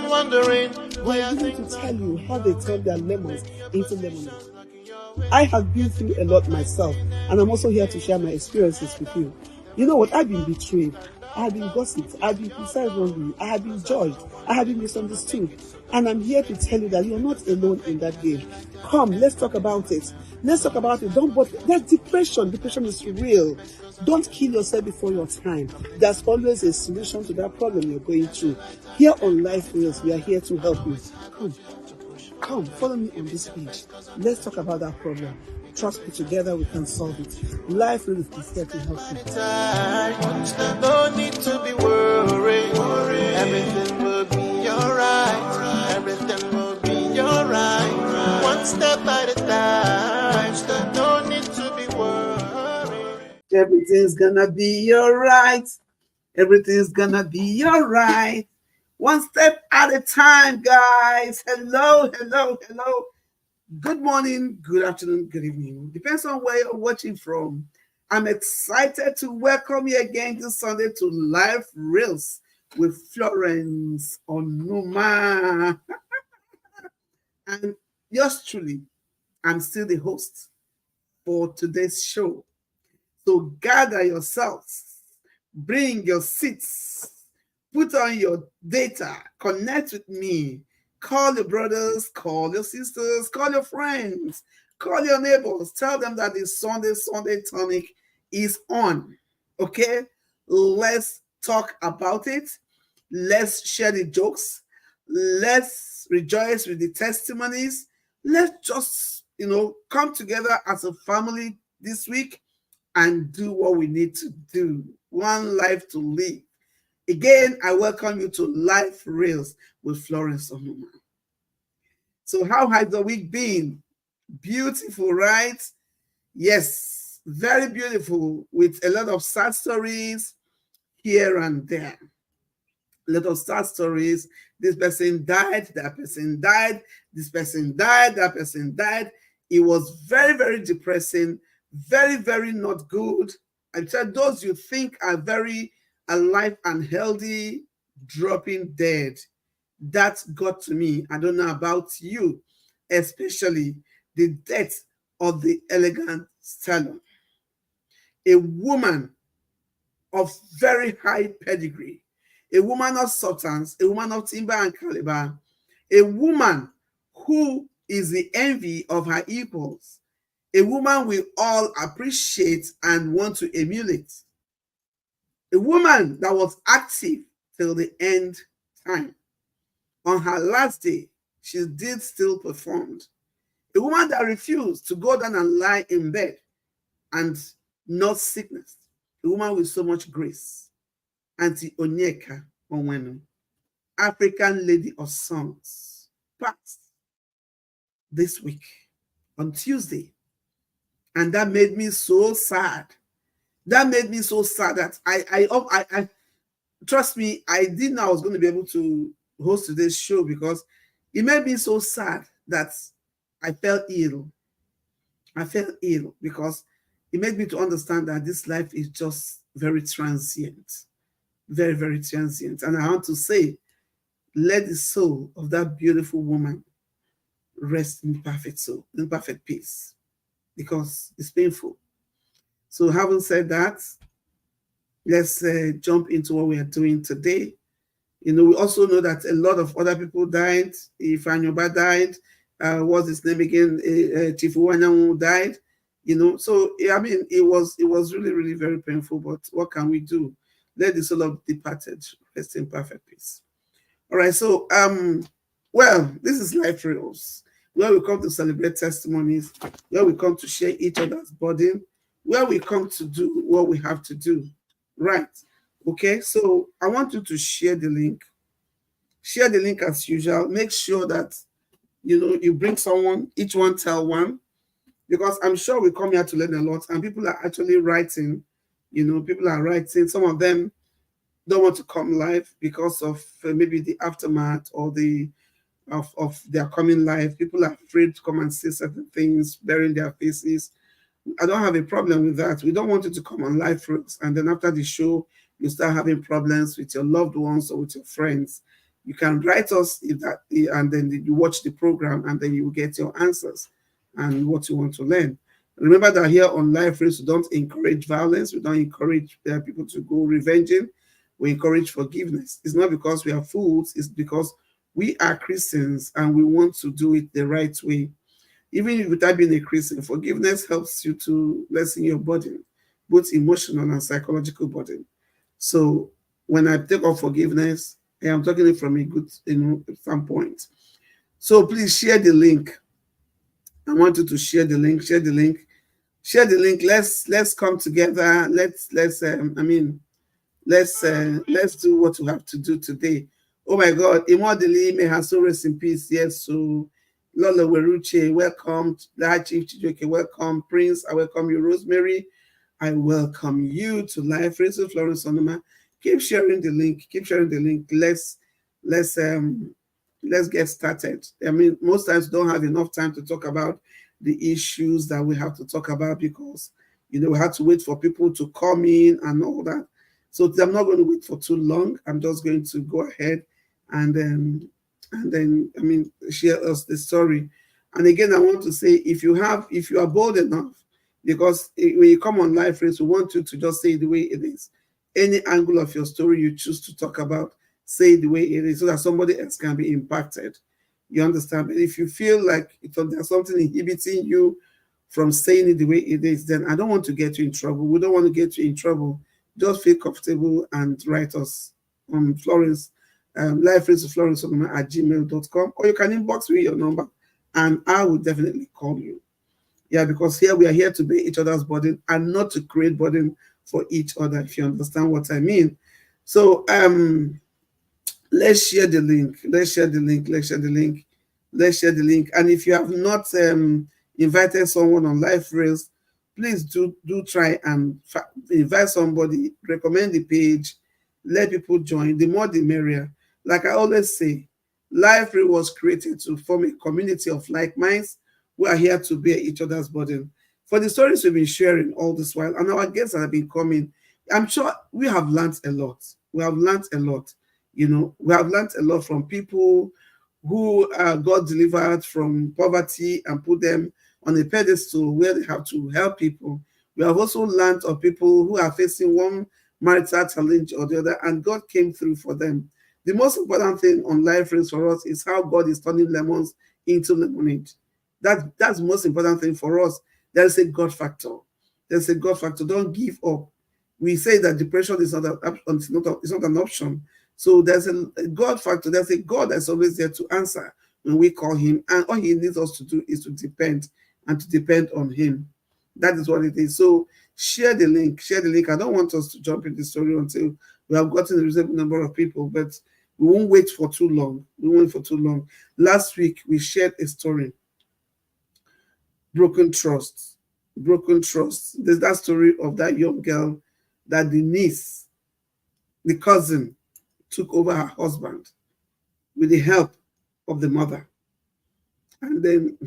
been wondering why I I'm going think to tell you how they turn their lemons into lemonade. I have been through a lot myself, and I'm also here to share my experiences with you. You know what? I've been betrayed. I have been gossiped. I have been criticized wrongly. I have been judged. I have been misunderstood. And I'm here to tell you that you're not alone in that game. Come, let's talk about it. Let's talk about it. Don't bother. That's depression. Depression is real. Don't kill yourself before your time. There's always a solution to that problem you're going through. Here on Life Wheels, we are here to help you. Come, follow me on this page. Let's talk about that problem. Trust me, together we can solve it. Life really is here to help you. no need to be worried. Everything will be alright. Everything will be alright. One step at a time. No need to be worried. Everything's gonna be alright. Everything's gonna be alright. One step at a time, guys. Hello, hello, hello. Good morning, good afternoon, good evening. Depends on where you're watching from. I'm excited to welcome you again this Sunday to Life Reels with Florence Onuma. And yours truly, I'm still the host for today's show. So gather yourselves, bring your seats, put on your data, connect with me, call your brothers, call your sisters, call your friends, call your neighbors, tell them that this Sunday Tonic is on. Okay? Let's talk about it. Let's share the jokes. Let's rejoice with the testimonies. Let's just, come together as a family this week and do what we need to do. One life to live. Again, I welcome you to Life Reels with Florence Onuma. So how has the week been? Beautiful, right? Yes, very beautiful, with a lot of sad stories here and there. A lot of sad stories. This person died, that person died, this person died, that person died. It was very, very depressing, very, very not good. I said those you think are very alive and healthy, dropping dead. That got to me. I don't know about you, especially the death of the elegant stallion. A woman of very high pedigree, a woman of substance, a woman of timber and caliber, a woman who is the envy of her equals, a woman we all appreciate and want to emulate, a woman that was active till the end time. On her last day, she did still perform. A woman that refused to go down and lie in bed and not sickness. A woman with so much grace. Auntie Onyeka Onwenu, African Lady of Songs, passed this week on Tuesday. And that made me so sad. That made me so sad that I trust me, I didn't know I was going to be able to host today's show because it made me so sad that I felt ill. I felt ill because it made me to understand that this life is just very transient. Very, very transient. And I want to say, let the soul of that beautiful woman rest in perfect soul, in perfect peace, because it's painful. So having said that, let's jump into what we are doing today. We also know that a lot of other people died. Ifanyoba died. What's his name again? Chifu Wanyamu died. So I mean, it was really, really very painful. But what can we do? Let the soul of the departed rest in perfect peace. All right. So well, this is Life Reels, where we come to celebrate testimonies, where we come to share each other's burden, where we come to do what we have to do. Right. Okay, so I want you to share the link. Share the link as usual. Make sure that you bring someone, each one tell one, because I'm sure we come here to learn a lot, and people are actually writing. People are writing. Some of them don't want to come live because of maybe the aftermath or of their coming live. People are afraid to come and say certain things, burying their faces. I don't have a problem with that. We don't want you to come on live first, and then after the show, you start having problems with your loved ones or with your friends. You can write us if that, and then you watch the program, and then you will get your answers and what you want to learn. Remember that here on Life Race, we don't encourage violence. We don't encourage people to go revenging. We encourage forgiveness. It's not because we are fools. It's because we are Christians and we want to do it the right way. Even without being a Christian, forgiveness helps you to lessen your burden, both emotional and psychological burden. So when I take up forgiveness, I am talking it from a good, standpoint. So please share the link. I want you to share the link. Share the link. Share the link. Let's come together. Let's do what we have to do today. Oh my God, Imodeli, may her soul rest in peace. Yes, so Lola Weruche, welcome. High Chief Chijoke, welcome. Prince, I welcome you. Rosemary, I welcome you to Life Race with Florence Onoma. Keep sharing the link. Keep sharing the link. Let's get started. I mean, most times don't have enough time to talk about the issues that we have to talk about because we have to wait for people to come in and all that. So I'm not going to wait for too long. I'm just going to go ahead and then share us the story. And again, I want to say if you are bold enough, because when you come on Live Race, we want you to just say it the way it is. Any angle of your story you choose to talk about, say it the way it is so that somebody else can be impacted. You understand? But if you feel like there's something inhibiting you from saying it the way it is, then I don't want to get you in trouble. We don't want to get you in trouble. Just feel comfortable and write us on Florence, Life Race with Florence at gmail.com, or you can inbox me your number and I will definitely call you. Yeah, because here we are here to bear each other's burden and not to create burden for each other, if you understand what I mean. So let's share the link. Let's share the link. Let's share the link. Let's share the link. And if you have not invited someone on Life Race, please do try and invite somebody, recommend the page, let people join. The more the merrier. Like I always say, Life Race was created to form a community of like minds who are here to bear each other's burden. For the stories we've been sharing all this while, and our guests that have been coming, I'm sure we have learned a lot. We have learned a lot. We have learned a lot from people who got delivered from poverty and put them on a pedestal where they have to help people. We have also learned of people who are facing one marital challenge or the other, and God came through for them. The most important thing on Life Race for us is how God is turning lemons into lemonade. That's the most important thing for us. There's a God factor. There's a God factor. Don't give up. We say that depression is not an option. So there's a God factor. There's a God that's always there to answer when we call him. And all he needs us to do is to depend on him. That is what it is. So share the link. Share the link. I don't want us to jump in the story until we have gotten a reasonable number of people, but we won't wait for too long. We won't wait for too long. Last week, we shared a story. Broken trust. Broken trust. There's that story of that young girl that the cousin, took over her husband with the help of the mother. And then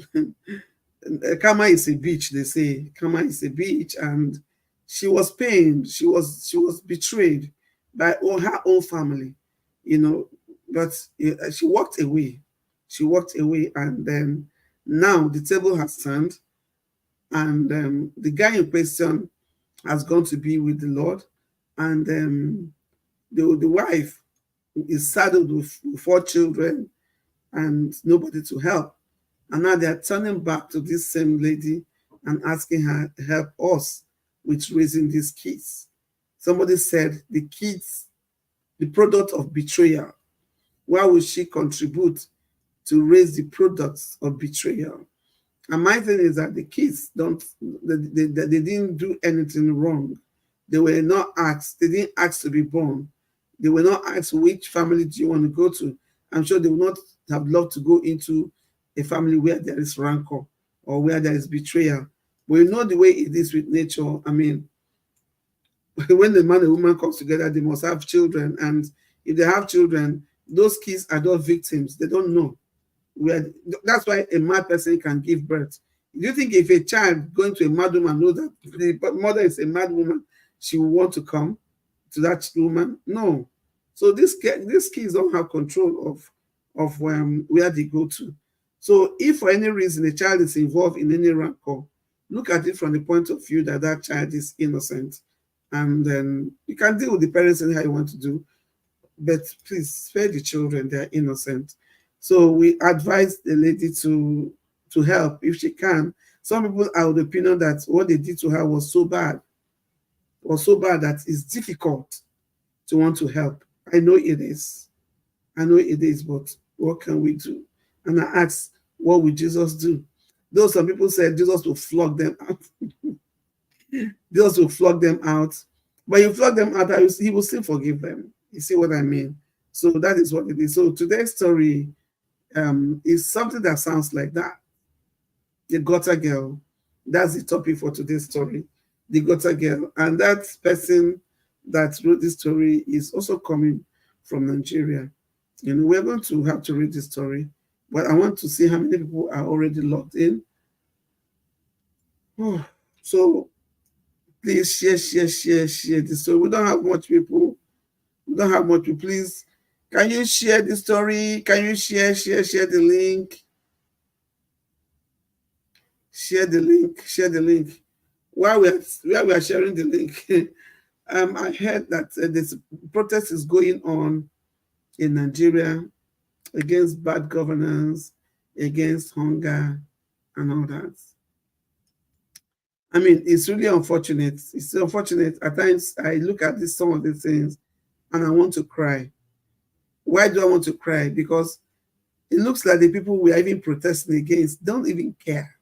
karma is a bitch, they say. Karma is a bitch, and she was pained. She was betrayed by her own family, but she walked away. She walked away, and then now the table has turned, and the guy in question has gone to be with the Lord, and the wife is saddled with 4 children and nobody to help. And now they are turning back to this same lady and asking her to help us with raising these kids. Somebody said the kids, the product of betrayal. Why would she contribute to raise the products of betrayal? And my thing is that the kids they didn't do anything wrong. They were not asked. They didn't ask to be born. They were not asked which family do you want to go to. I'm sure they would not have loved to go into a family where there is rancor or where there is betrayal. But you know the way it is with nature. I mean, when the man and woman comes together, they must have children. And if they have children, those kids are not victims. They don't know. That's why a mad person can give birth. Do you think if a child going to a mad woman knows that the mother is a mad woman, she will want to come to that woman? No. So these kids don't have control of where they go to. So if for any reason a child is involved in any rancor, look at it from the point of view that that child is innocent, and then you can deal with the parents and how you want to do. But please spare the children; they are innocent. So we advise the lady to help if she can. Some people are of the opinion that what they did to her was so bad, that it's difficult to want to help. I know it is. I know it is, but what can we do? And I asked, what would Jesus do? Though some people said Jesus will flog them out. Jesus will flog them out. But you flog them out, he will still forgive them. You see what I mean? So that is what it is. So today's story is something that sounds like that. The gutter girl. That's the topic for today's story. The gutter girl. And that person that wrote this story is also coming from Nigeria. You know, we're going to have to read this story, but I want to see how many people are already logged in. Oh, so please share this story. We don't have much people. Please, can you share the story? Can you share the link? Share the link. While we are sharing the link, I heard that this protest is going on in Nigeria against bad governance, against hunger, and all that. I mean, it's really unfortunate. It's unfortunate. At times, I look at some of these things, and I want to cry. Why do I want to cry? Because it looks like the people we are even protesting against don't even care.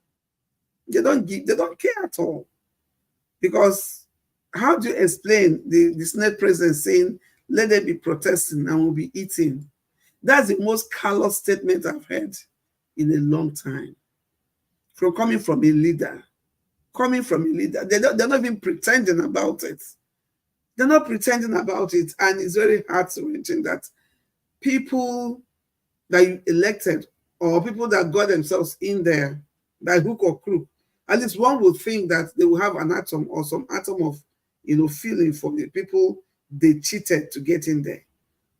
They don't care at all. Because how do you explain the Senate president saying, let them be protesting and we'll be eating? That's the most callous statement I've heard in a long time. Coming from a leader. They're not even pretending about it. They're not pretending about it. And it's very heart-wrenching that people that you elected or people that got themselves in there, by hook or crook, at least one would think that they will have an atom or some atom of, feeling for the people they cheated to get in there.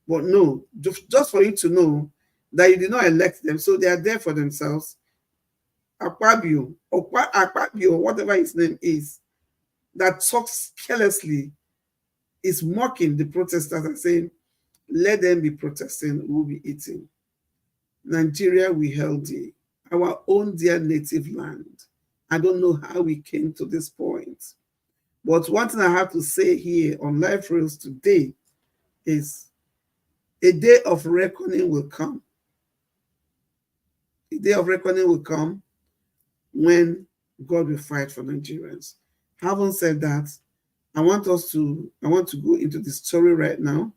But no, just for you to know that you did not elect them, so they are there for themselves. Akpabio, whatever his name is, that talks carelessly, is mocking the protesters and saying, let them be protesting, we'll be eating. Nigeria, we held thee, our own dear native land. I don't know how we came to this point. But one thing I have to say here on Life Rails today is a day of reckoning will come. A day of reckoning will come when God will fight for Nigerians. Having said that, I want to go into the story right now.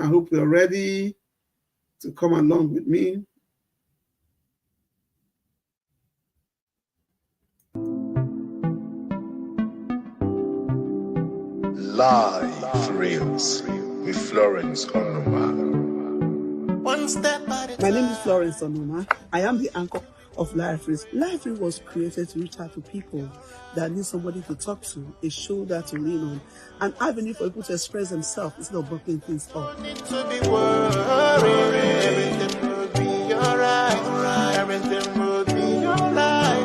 I hope you're ready to come along with me. Life Reels with Florence Onoma. My name is Florence Onoma. I am the anchor of Life Reels. Life Reels was created to reach out to people that need somebody to talk to, a shoulder to lean on, an avenue for people to express themselves instead of blocking things up. To be worried, everything will be alright. Everything will be alright.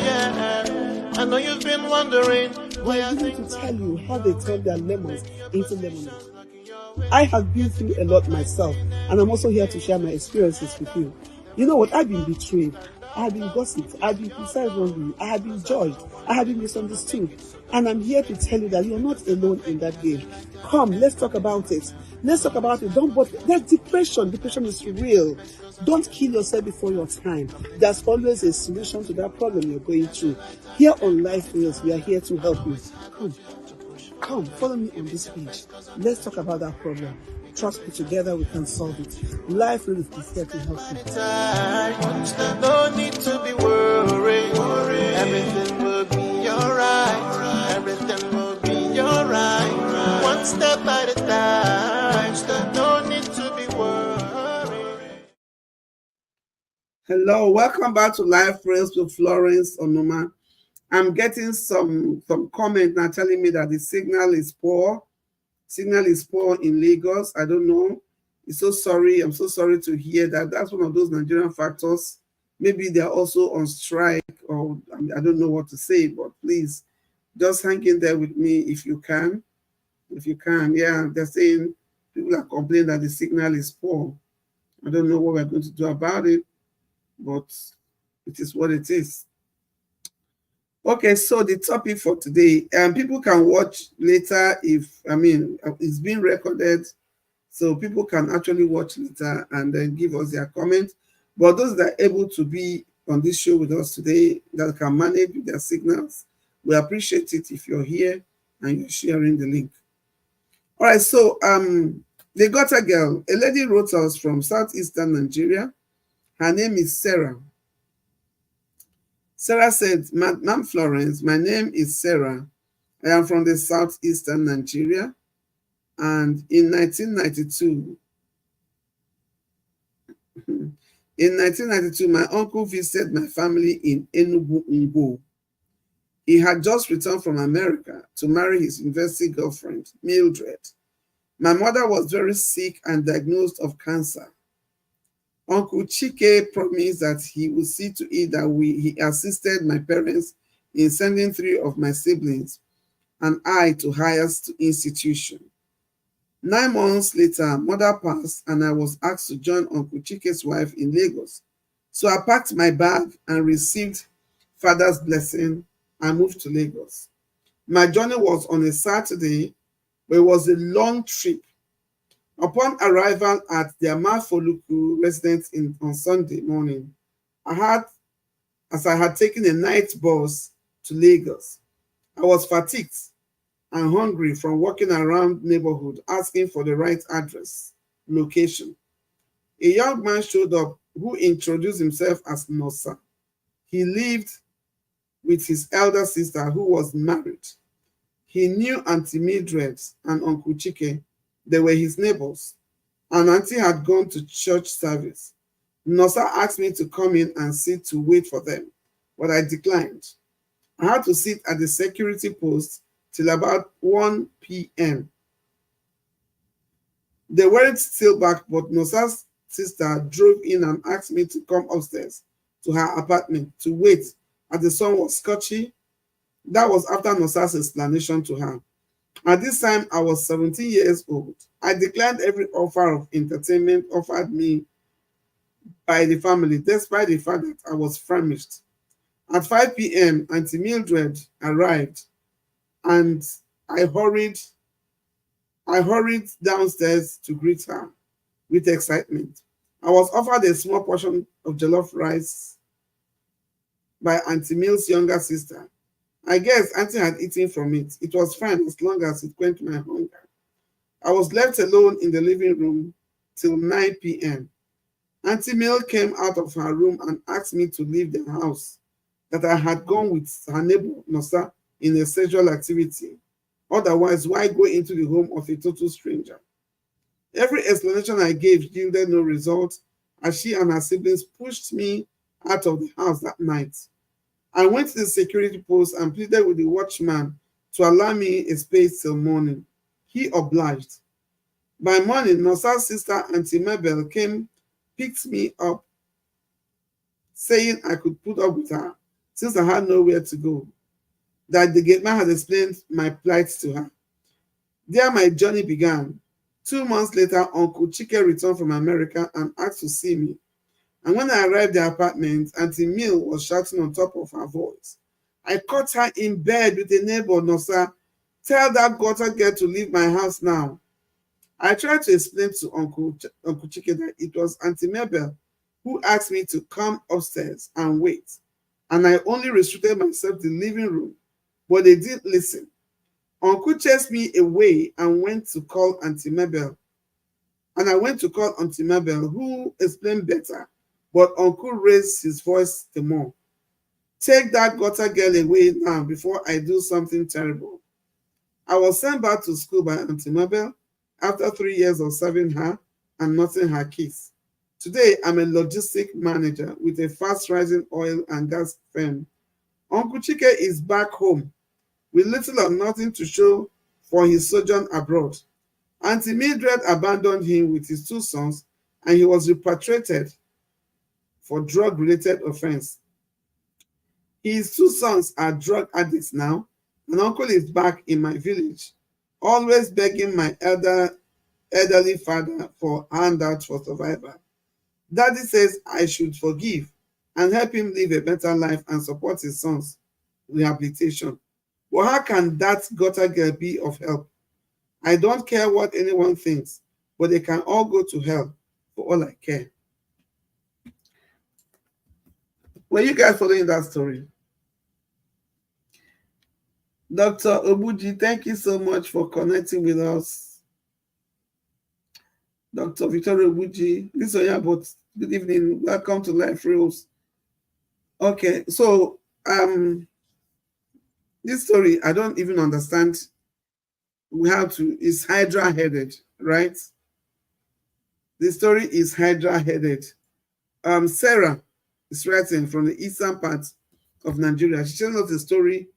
Yeah. I know you've been wondering why I need to tell you how they turn their lemons into lemonade. I have been through a lot myself, and I'm also here to share my experiences with you. You know what? I've been betrayed. I have been gossiped. I have been criticized wrongly. I have been judged. I have been misunderstood. And I'm here to tell you that you're not alone in that game. Come, let's talk about it. Let's talk about it. Don't bother. There's depression. Depression is real. Don't kill yourself before your time. There's always a solution to that problem you're going through. Here on Life Reels, we are here to help you. Come, follow me on this page. Let's talk about that problem. Trust me, together we can solve it. Life Reels is here to help you. No need to be worried. Everything will be alright. Everything will be alright. One step at a time. No need to be worried. Hello, welcome back to Life Reels with Florence Onoma. I'm getting some comments now telling me that the signal is poor. Signal is poor in Lagos. I don't know. It's so sorry. I'm so sorry to hear that. That's one of those Nigerian factors. Maybe they're also on strike, or I don't know what to say, but please just hang in there with me if you can. If you can, yeah, they're saying people are complaining that the signal is poor. I don't know what we're going to do about it, but it is what it is. Okay, so the topic for today, people can watch later if, it's being recorded, so people can actually watch later and then give us their comment. But those that are able to be on this show with us today, that can manage their signals, we appreciate it if you're here and you're sharing the link. All right, so they got a girl. A lady wrote us from southeastern Nigeria. Her name is Sarah. Sarah said, Ma'am Florence, my name is Sarah. I am from the southeastern Nigeria. And in 1992, my uncle visited my family in Enugu Ngbo. He had just returned from America to marry his university girlfriend, Mildred. My mother was very sick and diagnosed of cancer. Uncle Chike promised that he would see to it that he assisted my parents in sending 3 of my siblings and I to higher institution. 9 months later, mother passed and I was asked to join Uncle Chike's wife in Lagos. So I packed my bag and received father's blessing and moved to Lagos. My journey was on a Saturday, but it was a long trip. Upon arrival at the Amafoluku residence on Sunday morning, as I had taken a night bus to Lagos, I was fatigued and hungry from walking around neighborhood asking for the right address, location. A young man showed up who introduced himself as Nosa. He lived with his elder sister who was married. He knew Auntie Mildred and Uncle Chike. They were his neighbors. And Auntie had gone to church service. Nosa asked me to come in and sit to wait for them, but I declined. I had to sit at the security post till about 1 p.m. They weren't still back, but Nosa's sister drove in and asked me to come upstairs to her apartment to wait as the sun was scorching. That was after Nosa's explanation to her. At this time, I was 17 years old. I declined every offer of entertainment offered me by the family, despite the fact that I was famished. At 5 p.m., Auntie Mildred arrived, and I hurried downstairs to greet her with excitement. I was offered a small portion of jollof rice by Auntie Mil's younger sister. I guess Auntie had eaten from it. It was fine as long as it quenched my hunger. I was left alone in the living room till 9 p.m. Auntie Mil came out of her room and asked me to leave the house, that I had gone with her neighbor, Nosa, in a sexual activity. Otherwise, why go into the home of a total stranger? Every explanation I gave yielded no result, as she and her siblings pushed me out of the house that night. I went to the security post and pleaded with the watchman to allow me a space till morning. He obliged. By morning, Nosa's sister Auntie Mabel came, picked me up, saying I could put up with her since I had nowhere to go, that the gate man had explained my plight to her. There my journey began. 2 months later, Uncle Chike returned from America and asked to see me. And when I arrived at the apartment, Auntie Mil was shouting on top of her voice. I caught her in bed with a neighbor, Nosa. Tell that gutter girl to leave my house now. I tried to explain to Uncle Chike that it was Auntie Mabel who asked me to come upstairs and wait, and I only restricted myself to the living room, but they didn't listen. Uncle chased me away and went to call Auntie Mabel. And I went to call Auntie Mabel, who explained better, but Uncle raised his voice the more. Take that gutter girl away now before I do something terrible. I was sent back to school by Auntie Mabel after 3 years of serving her and nutting her kids. Today, I'm a logistic manager with a fast-rising oil and gas firm. Uncle Chike is back home with little or nothing to show for his sojourn abroad. Auntie Mildred abandoned him with his 2 sons, and he was repatriated for drug-related offense. His 2 sons are drug addicts now, and uncle is back in my village, always begging my elderly father for handout for survival. Daddy says I should forgive and help him live a better life and support his son's rehabilitation. But how can that gutter girl be of help? I don't care what anyone thinks, but they can all go to hell for all I care. Were you guys following that story? Dr. Obuji, thank you so much for connecting with us. Dr. Victoria Obuji, this is Oyabot. Good evening. Welcome to Life Rules. Okay, so this story, I don't even understand. We have to, is Hydra-headed, right? The story is Hydra-headed. Sarah is writing from the eastern part of Nigeria. She tells us the story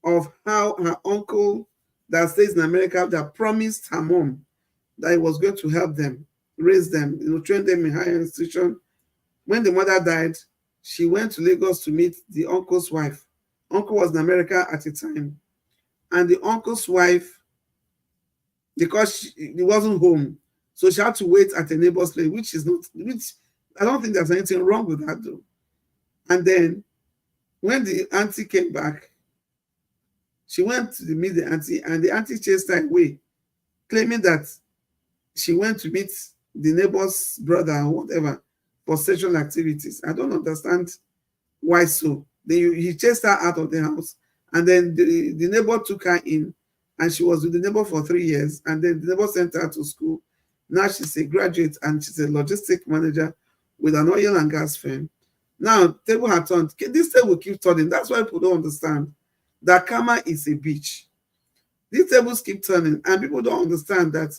of how her uncle that stays in America that promised her mom that he was going to help them, raise them, train them in higher institution. When the mother died, she went to Lagos to meet the uncle's wife. Uncle was in America at the time. And the uncle's wife, because he wasn't home, so she had to wait at a neighbor's place, which I don't think there's anything wrong with that though. And then when the auntie came back, she went to meet the auntie, and the auntie chased her away, claiming that she went to meet the neighbor's brother or whatever for sexual activities. I don't understand why so. He chased her out of the house, and then the neighbor took her in, and she was with the neighbor for 3 years, and then the neighbor sent her to school. Now she's a graduate, and she's a logistic manager with an oil and gas firm. Now, table had turned. This table keeps turning. That's why people don't understand that karma is a bitch. These tables keep turning, and people don't understand that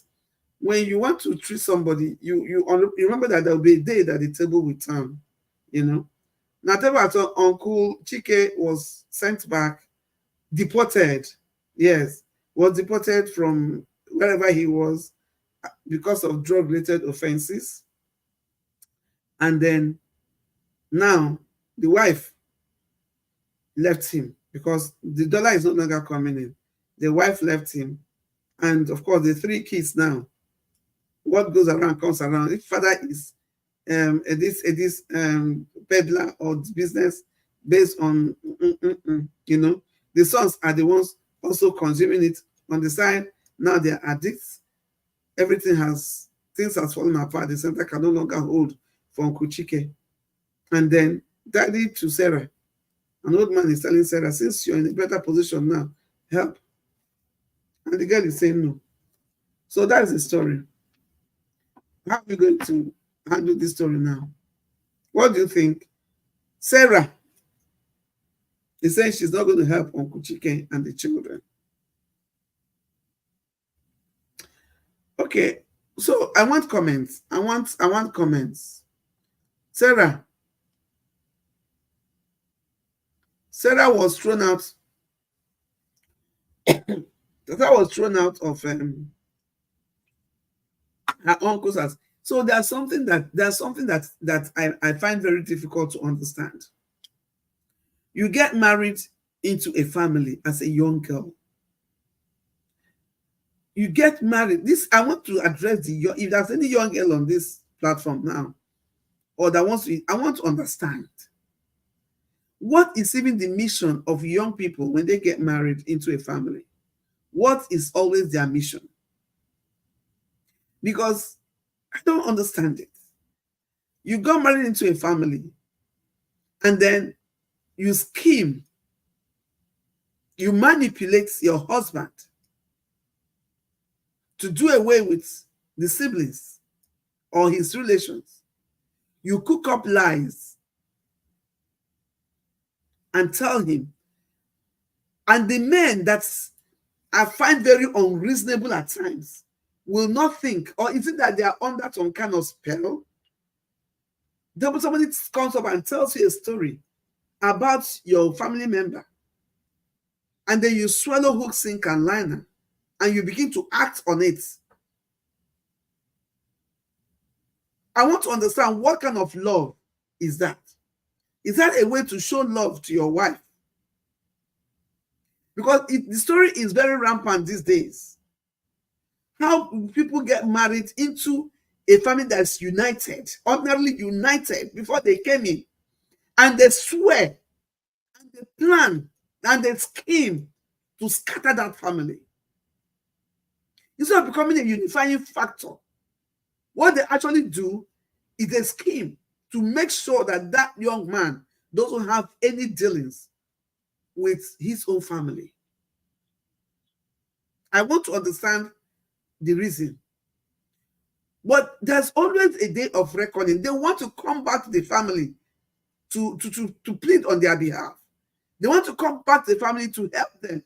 when you want to treat somebody, you remember that there will be a day that the table will turn, Now, table had turned. Uncle Chike was sent back, deported. Yes, was deported from wherever he was because of drug-related offenses. And then now the wife left him because the dollar is no longer coming in. The wife left him. And of course, the 3 kids now, what goes around comes around. If father is this peddler or business based on, the sons are the ones also consuming it on the side. Now they're addicts. Things has fallen apart. The center can no longer hold for Uncle Chike. And then daddy to Sarah. An old man is telling Sarah, since you're in a better position now, help. And the girl is saying no. So that's the story. How are we going to handle this story now? What do you think? Sarah is saying she's not going to help Uncle Chike and the children. Okay, so I want comments. I want comments. Sarah was thrown out. Sarah was thrown out of her uncle's house. So there's something that I find very difficult to understand. You get married into a family as a young girl. You get married. I want to address if there's any young girl on this platform now, or that I want to understand what is even the mission of young people when they get married into a family. What is always their mission? Because I don't understand it. You got married into a family, and then you scheme, you manipulate your husband to do away with the siblings or his relations. You cook up lies and tell him. And the men that I find very unreasonable at times will not think, or is it that they are under some kind of spell? Then somebody comes up and tells you a story about your family member, and then you swallow hook, sink, and liner, and you begin to act on it I want to understand, what kind of love is that? Is that a way to show love to your wife? Because the story is very rampant these days. How people get married into a family that's united, ordinarily united before they came in, and they swear and they plan and they scheme to scatter that family. Instead of becoming a unifying factor, what they actually do is a scheme to make sure that that young man doesn't have any dealings with his own family. I want to understand the reason. But there's always a day of reckoning. They want to come back to the family to plead on their behalf. They want to come back to the family to help them.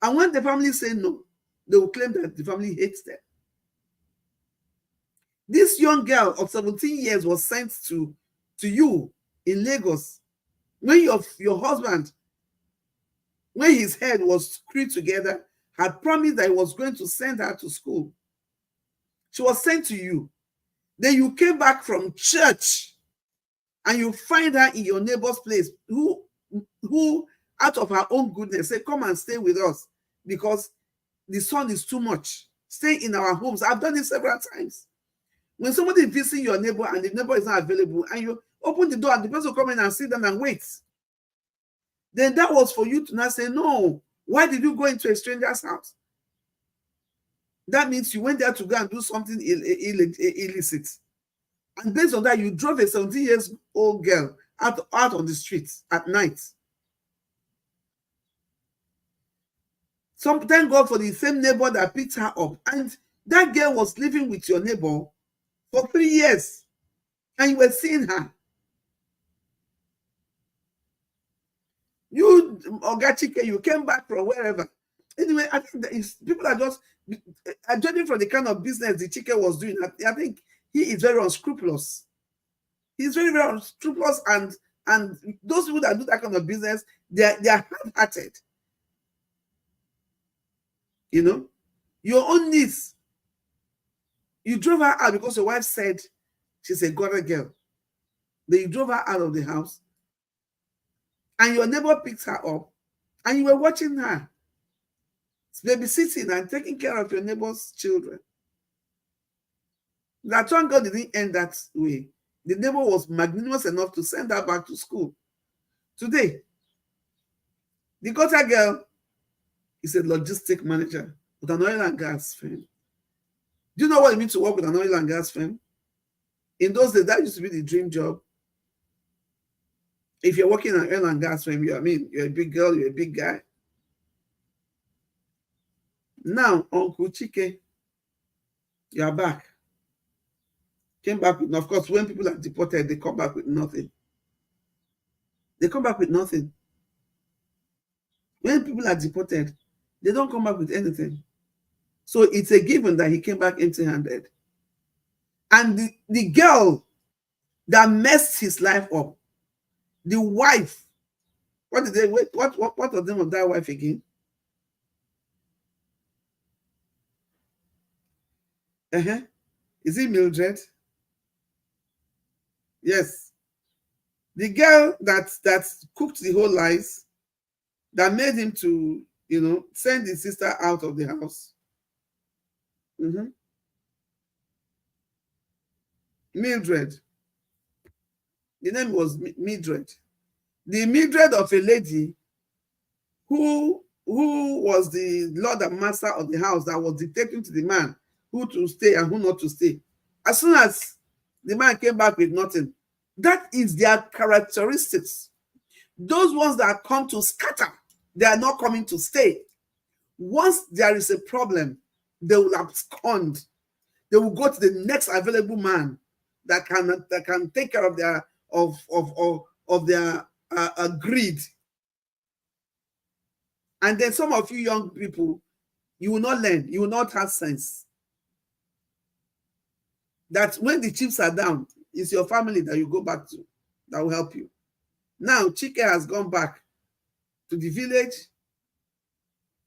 And when the family say no, they will claim that the family hates them. This young girl of 17 years was sent to you in Lagos when your husband, when his head was screwed together, had promised that he was going to send her to school. She was sent to you. Then you came back from church and you find her in your neighbor's place who out of her own goodness said, come and stay with us because the sun is too much. Stay in our homes. I've done it several times. When somebody is visiting your neighbor and the neighbor is not available and you open the door and the person will come in and sit down and wait, then that was for you to not say, no, why did you go into a stranger's house? That means you went there to go and do something illicit. And based on that, you drove a 17-year-old girl out on the streets at night. So thank God for the same neighbor that picked her up. And that girl was living with your neighbor for 3 years. And you were seeing her. You, Ogachike, you came back from wherever. Anyway, I think that people are just judging from the kind of business the Chike was doing. I think he is very unscrupulous. He's very, very unscrupulous, and those people that do that kind of business, they are hard-hearted. You know, your own niece, you drove her out because your wife said she's a good girl. Then you drove her out of the house, and your neighbor picked her up, and you were watching her babysitting and taking care of your neighbor's children. That one girl didn't end that way. The neighbor was magnanimous enough to send her back to school. Today, the gutter girl is a logistic manager with an oil and gas firm. Do you know what it means to work with an oil and gas firm? In those days, that used to be the dream job. If you're working in an oil and gas firm, you're a big girl, you're a big guy. Now, Uncle Chike, you are back. Came back with, of course, when people are deported, they come back with nothing. They come back with nothing. When people are deported, they don't come back with anything. So it's a given that he came back empty-handed. And the girl that messed his life up, the wife, what was the name of that wife again? Is it Mildred? Yes. The girl that cooked the whole lies, that made him to, send his sister out of the house. Mildred. The name was Mildred. The Mildred of a lady who was the lord and master of the house, that was dictating to the man who to stay and who not to stay. As soon as the man came back with nothing, that is their characteristics. Those ones that come to scatter, they are not coming to stay. Once there is a problem, they will abscond. They will go to the next available man that can take care of their greed. And then some of you young people, you will not learn, you will not have sense. That when the chips are down, it's your family that you go back to that will help you. Now, Chike has gone back to the village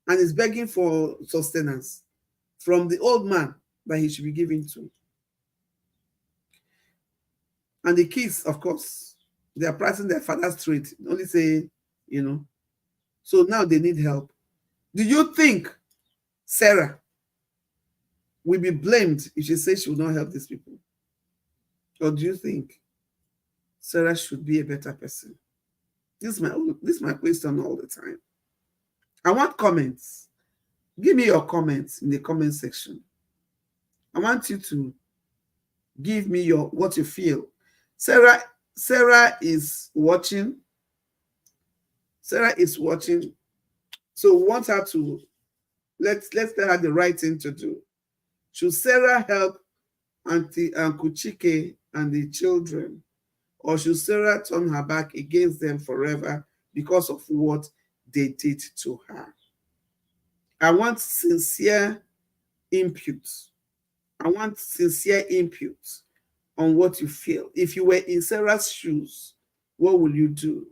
and is begging for sustenance from the old man that he should be giving to. And the kids, of course, they are practicing their father's trait. Only say, So now they need help. Do you think Sarah will be blamed if she says she will not help these people? Or do you think Sarah should be a better person? This is my question all the time. I want comments. Give me your comments in the comment section. I want you to give me what you feel. Sarah is watching. Sarah is watching. So we want her to let's tell her the right thing to do. Should Sarah help Auntie Uncle Chike and the children, or should Sarah turn her back against them forever because of what they did to her? I want sincere input. I want sincere input on what you feel. If you were in Sarah's shoes, what will you do?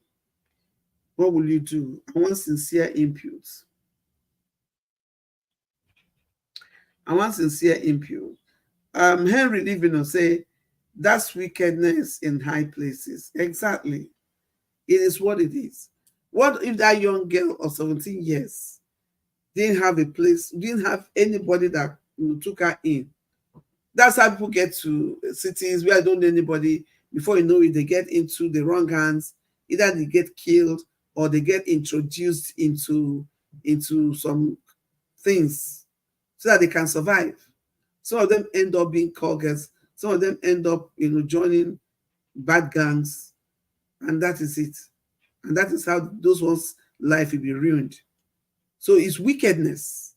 What will you do? I want sincere input. I want sincere input. Henry Livino say, that's wickedness in high places. Exactly. It is what it is. What if that young girl of 17 years didn't have a place, didn't have anybody that took her in? That's how people get to cities where I don't know anybody. Before you know it, they get into the wrong hands. Either they get killed or they get introduced into some things so that they can survive. Some of them end up being coggers. Some of them end up, joining bad gangs. And that is it. And that is how those ones' life will be ruined. So it's wickedness.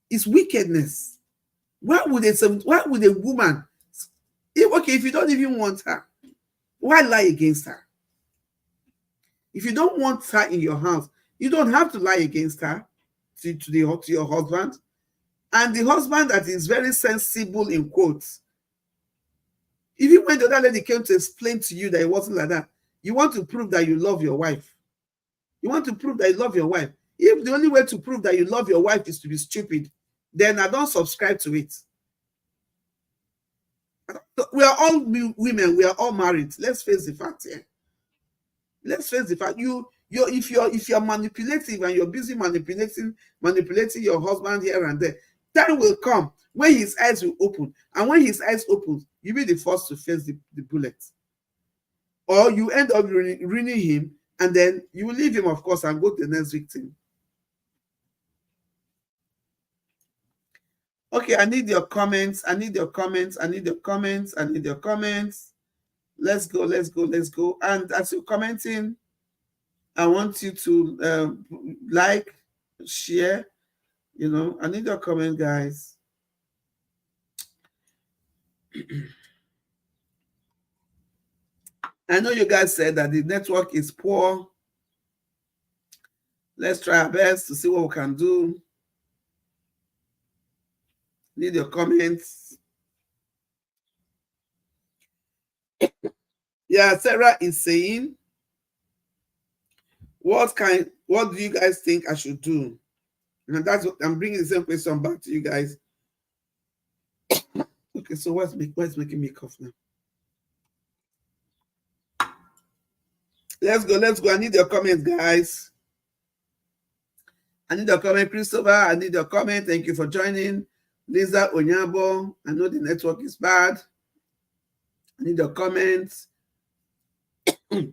It's wickedness. Why would a woman, if you don't even want her, why lie against her? If you don't want her in your house, you don't have to lie against her to your husband. And the husband that is very sensible, in quotes, even when the other lady came to explain to you that it wasn't like that, you want to prove that you love your wife. You want to prove that you love your wife. If the only way to prove that you love your wife is to be stupid, then I don't subscribe to it. We are all women. We are all married. Let's face the fact here. Let's face the fact. If you're manipulative and you're busy manipulating your husband here and there, time will come when his eyes will open. And when his eyes open, you'll be the first to face the bullet. Or you end up ruining him, and then you will leave him, of course, and go to the next victim. Okay, I need your comments. I need your comments. I need your comments. I need your comments. Let's go. Let's go. Let's go. And as you're commenting, I want you to like, share. I need your comment, guys. I know you guys said that the network is poor. Let's try our best to see what we can do. Need your comments. Yeah, Sarah is saying, what do you guys think I should do? And that's what I'm bringing the same question back to you guys. Okay, so what's making me cough now? Let's go. I need your comments, guys. I need your comment, Christopher. I need your comment. Thank you for joining. Lisa Onyabo. I know the network is bad. I need your comments. I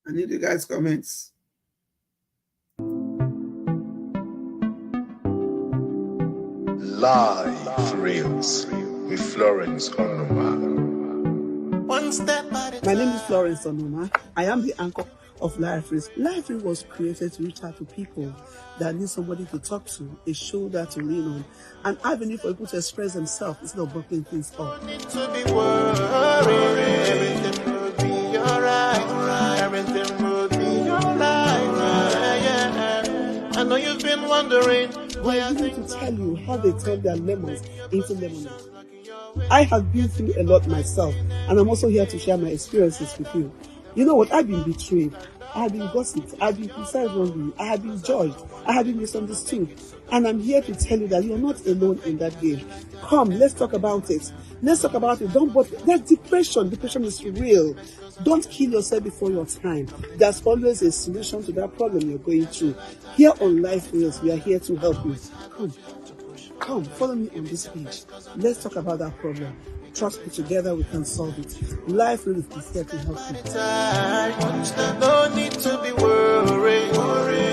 need you guys' comments. Live Reels with Florence Onoma. One step at a time. My name is Florence Onoma. I am the anchor of Life Reels. Life Reels was created to reach out to people that need somebody to talk to, a shoulder to lean on, an avenue for people to express themselves instead of blocking things up. Don't need to be worried. Everything will be alright. Everything will be alright. Yeah. I know you've been wondering. I'm going to tell you how they turn their lemons into lemonade. I have been through a lot myself, and I'm also here to share my experiences with you. You know what? I've been betrayed. I have been gossiped, I have been criticized wrongly, I have been judged, I have been misunderstood. And I'm here to tell you that you're not alone in that game. Come, let's talk about it. Let's talk about it. Don't bother. That depression. Depression is real. Don't kill yourself before your time. There's always a solution to that problem you're going through. Here on Life Wheels, we are here to help you. Come, follow me on this page. Let's talk about that problem. Trust me, together we can solve it. Life Wheels is here to help you. No need to be worried.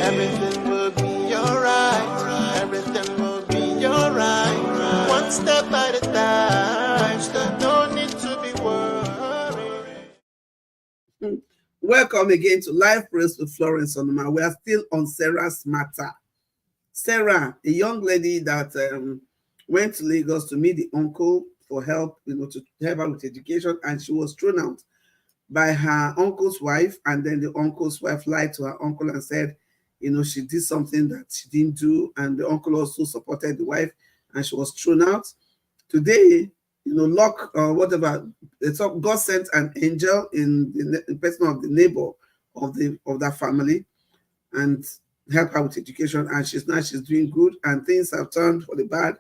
Everything will be alright. Everything will be alright. One step at a time. No need to be worried. Welcome again to Life Praise with Florence Onoma. We are still on Sarah's matter. Sarah, a young lady that went to Lagos to meet the uncle for help, to help her with education, and she was thrown out by her uncle's wife, and then the uncle's wife lied to her uncle and said, she did something that she didn't do, and the uncle also supported the wife, and she was thrown out. Today, luck or whatever, God sent an angel in the person of the neighbor of that family, and help her with education, and she's doing good, and things have turned for the bad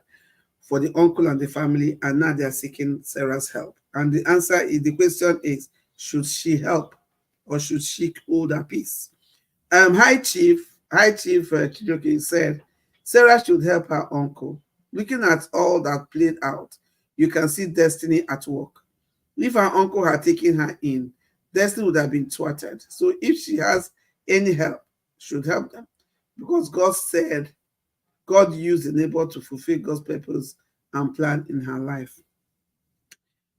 for the uncle and the family, and now they are seeking Sarah's help. And the question is, should she help or should she hold her peace? High Chief Chijoke said Sarah should help her uncle. Looking at all that played out, you can see destiny at work. If her uncle had taken her in, destiny would have been thwarted. So if she has any help, should help them. Because God used the neighbor to fulfill God's purpose and plan in her life.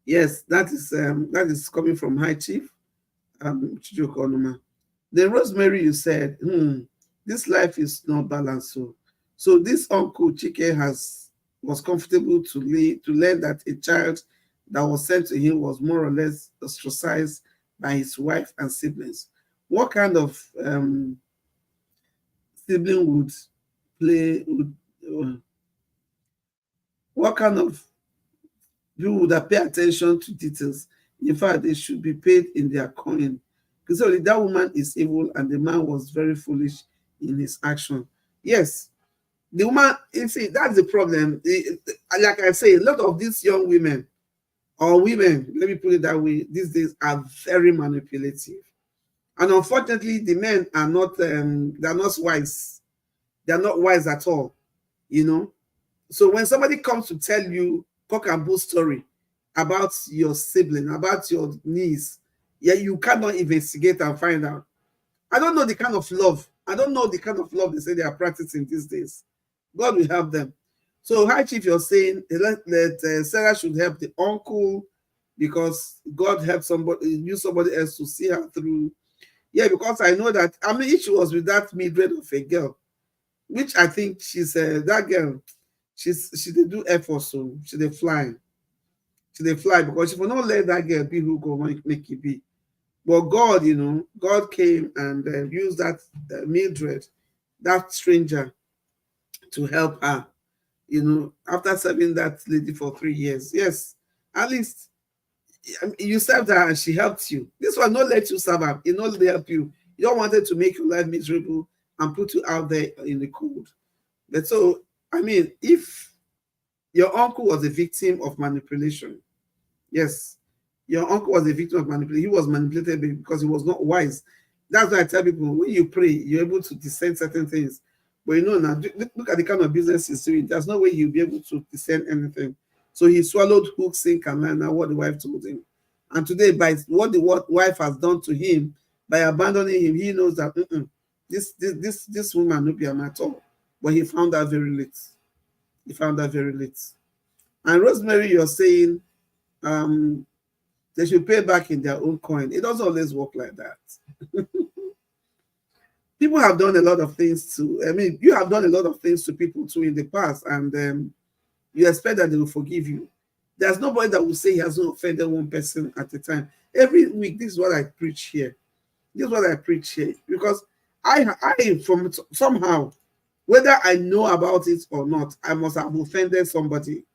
Yes, that is coming from High Chief Chijoke Onoma. Then Rosemary, you said, this life is not balanced. So this uncle Chike was comfortable to learn that a child that was sent to him was more or less ostracized by his wife and siblings. What kind of sibling what kind of people would pay attention to details? In fact, they should be paid in their coin. Because only that woman is evil and the man was very foolish in his action. Yes, the woman, that's the problem. Like I say, a lot of these young women, or women, let me put it that way, these days are very manipulative. And unfortunately, the men are not, they're not wise. They're not wise at all, So when somebody comes to tell you cock and bull story about your sibling, about your niece, you cannot investigate and find out. I don't know the kind of love. I don't know the kind of love they say they are practicing these days. God will help them. So, High Chief, you're saying that Sarah should help the uncle because God helped use somebody else to see her through. Yeah, because I know that, if she was with that Mildred of a girl, which I think she's that girl, she did do effort, so she did fly. She did fly because she will not let that girl be who go make it be. But God, God came and used that Mildred, that stranger, to help her, after serving that lady for 3 years. Yes, at least you served her and she helped you. This one not let you serve her, it not help you. You don't want it to make your life miserable and put you out there in the cold. But so, if your uncle was a victim of manipulation, yes, your uncle was a victim of manipulation. He was manipulated because he was not wise. That's why I tell people, when you pray, you're able to discern certain things. But now, look at the kind of business he's doing. There's no way he'll be able to discern anything. So he swallowed hook, sink, and line, and what the wife told him. And today, by what the wife has done to him, by abandoning him, he knows that this woman will be a matter. But he found out very late. He found out very late. And Rosemary, you're saying they should pay back in their own coin. It doesn't always work like that. People have done a lot of things you have done a lot of things to people too in the past, and you expect that they will forgive you. There's nobody that will say he has not offended one person at a time. Every week, this is what I preach here. This is what I preach here. Because I from somehow, whether I know about it or not, I must have offended somebody.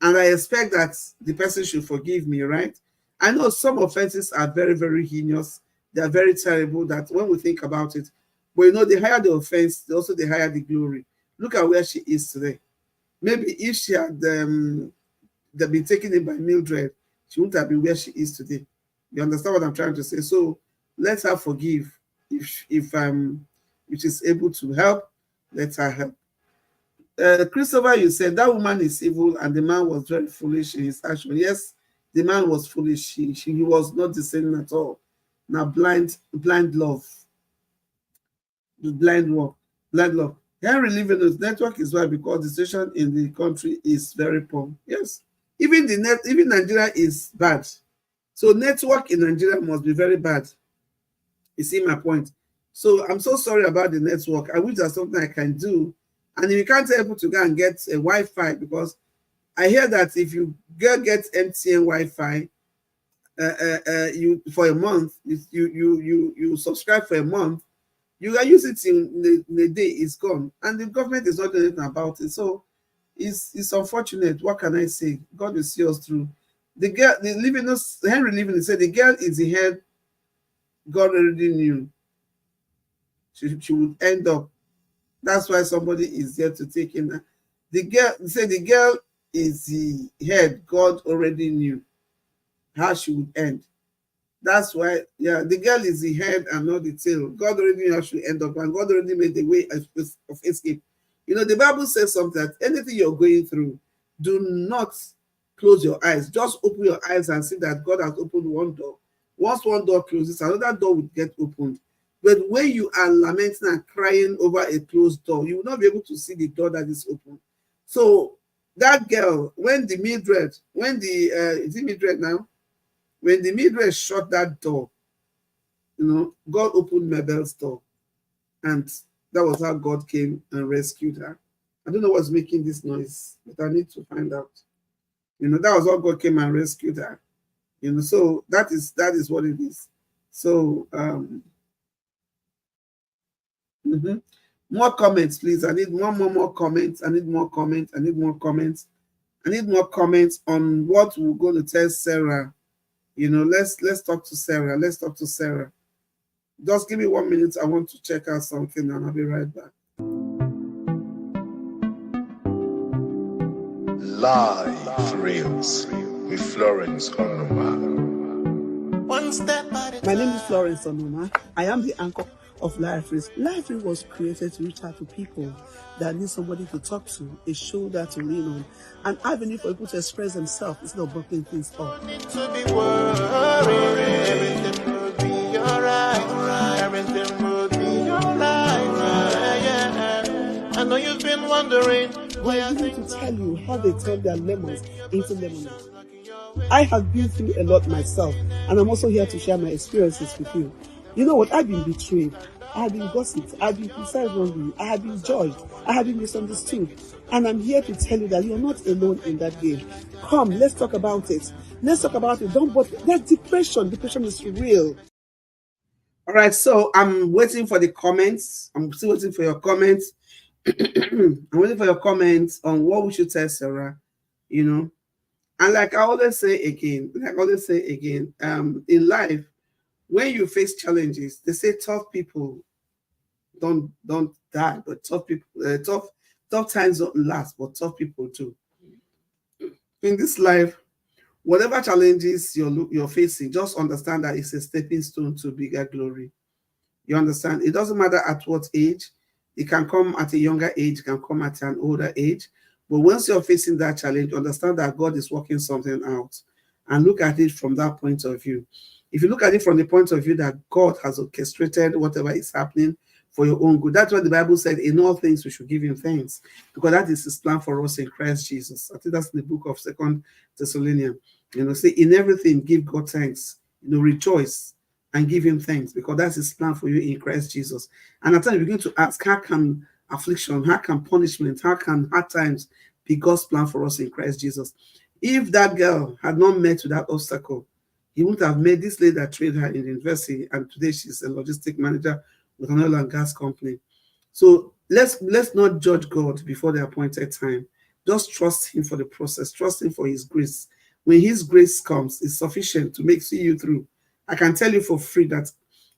And I expect that the person should forgive me, right? I know some offenses are very, very heinous, They are very terrible that when we think about it. But you know, the higher the offense, also the higher the glory. Look at where she is today. Maybe if she had been taken in by Mildred, she wouldn't have been where she is today. You understand what I'm trying to say? So let her forgive. If she's able to help, let her help. Christopher, you said that woman is evil and the man was very foolish in his action. Yes, the man was foolish. He was not discerning at all. Now blind love, the blind love. Henry living his network is why because the situation in the country is very poor. Yes, even Nigeria is bad. So network in Nigeria must be very bad. You see my point? So I'm so sorry about the network. I wish there's something I can do. And if you can't able to go and get a Wi-Fi, because I hear that if you get MTN Wi-Fi, you for a month, you subscribe for a month, you can use it in the day, it's gone, and the government is not doing anything about it. So it's unfortunate. What can I say? God will see us through. The girl, Henry Living said, the girl is the head. God already knew she would end up. That's why somebody is there to take in her. The girl is the head. God already knew how she would end. That's why, yeah, the girl is the head and not the tail. God already knew how she would end up, and God already made the way of escape. You know, the Bible says something that anything you're going through, do not close your eyes. Just open your eyes and see that God has opened one door. Once one door closes, another door will get opened. But when you are lamenting and crying over a closed door, you will not be able to see the door that is open. So that girl, when the Mildred shut that door, you know, God opened Mabel's door. And that was how God came and rescued her. I don't know what's making this noise, but I need to find out. You know, that was how God came and rescued her. You know, so that is what it is. So more comments, please. I need more comments. I need more comments. I need more comments. I need more comments on what we're going to tell Sarah. You know, let's talk to Sarah. Let's talk to Sarah. Just give me 1 minute. I want to check out something and I'll be right back. Live Reels with Florence Onoma. One step at a My name is Florence Onoma. I am the anchor of Life Reels. Life Reels was created to reach out to people that need somebody to talk to, a shoulder to lean on, an avenue for people to express themselves instead of blocking things off. need to be worried. Everything will be alright. Everything will be alright. Yeah. I know you've been wondering why I I'm here think to tell you how they turn their lemons into lemonade. I have been through a lot myself, and I'm also here to share my experiences with you. You know what? I've been betrayed. I have been gossiped. I've been criticized wrongly. I have been judged. I have been misunderstood. And I'm here to tell you that you're not alone in that game. Come, let's talk about it. Let's talk about it. Don't bother. There's depression. Depression is real. All right, so I'm waiting for the comments. I'm still waiting for your comments. I'm waiting for your comments on what we should tell Sarah, you know. And like I always say again, in life, when you face challenges, they say tough people don't die, but tough times don't last, but tough people do. In this life, whatever challenges you're facing, just understand that it's a stepping stone to bigger glory. You understand? It doesn't matter at what age. It can come at a younger age, it can come at an older age. But once you're facing that challenge, understand that God is working something out and look at it from that point of view. If you look at it from the point of view that God has orchestrated whatever is happening for your own good, that's what the Bible said, in all things we should give him thanks, because that is his plan for us in Christ Jesus. I think that's in the book of 2 Thessalonians. You know, say in everything, give God thanks, you know, rejoice and give him thanks, because that's his plan for you in Christ Jesus. And at times you begin to ask, how can affliction, how can punishment, how can hard times be God's plan for us in Christ Jesus? If that girl had not met with that obstacle, he wouldn't have made this lady that trained her in the university, and today she's a logistic manager with an oil and gas company. So let's not judge God before the appointed time. Just trust him for the process. Trust him for his grace. When his grace comes, it's sufficient to see you through. I can tell you for free that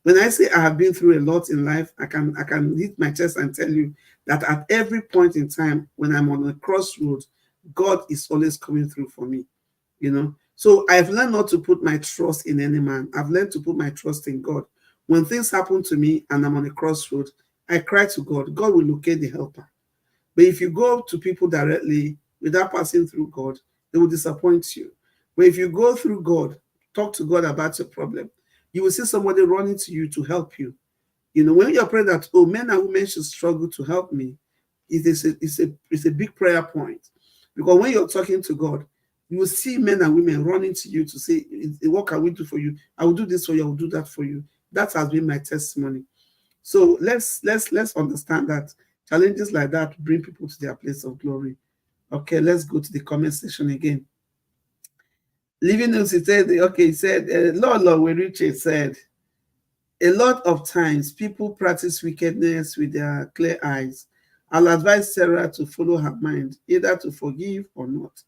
When I say I have been through a lot in life, I can hit my chest and tell you that at every point in time when I'm on a crossroad, God is always coming through for me. You know, so I've learned not to put my trust in any man. I've learned to put my trust in God. When things happen to me and I'm on a crossroad, I cry to God. God will locate the helper. But if you go to people directly without passing through God, they will disappoint you. But if you go through God, talk to God about your problem, you will see somebody running to you to help you. You know, when you're praying that, oh, men and women should struggle to help me, it's a big prayer point. Because when you're talking to God, you will see men and women running to you to say, what can we do for you? I will do this for you, I will do that for you. That has been my testimony. So let's understand that challenges like that bring people to their place of glory. Okay, let's go to the comment section again. Living News, he said, okay, he said, Lord, we reach it, said, a lot of times people practice wickedness with their clear eyes. I'll advise Sarah to follow her mind, either to forgive or not,